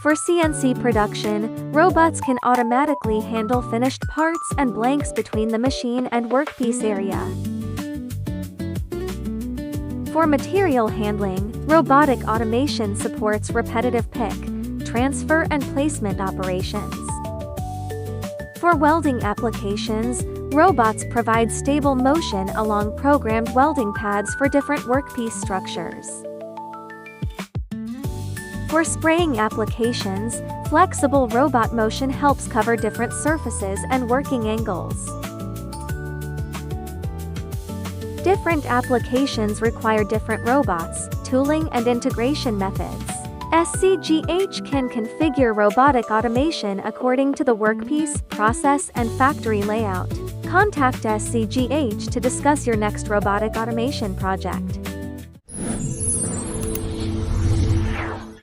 For CNC production, robots can automatically handle finished parts and blanks between the machine and workpiece area. For material handling, robotic automation supports repetitive pick, transfer and placement operations. For welding applications, robots provide stable motion along programmed welding pads for different workpiece structures. For spraying applications, flexible robot motion helps cover different surfaces and working angles. Different applications require different robots, tooling and integration methods. SZGH can configure robotic automation according to the workpiece, process, and factory layout. Contact SZGH to discuss your next robotic automation project.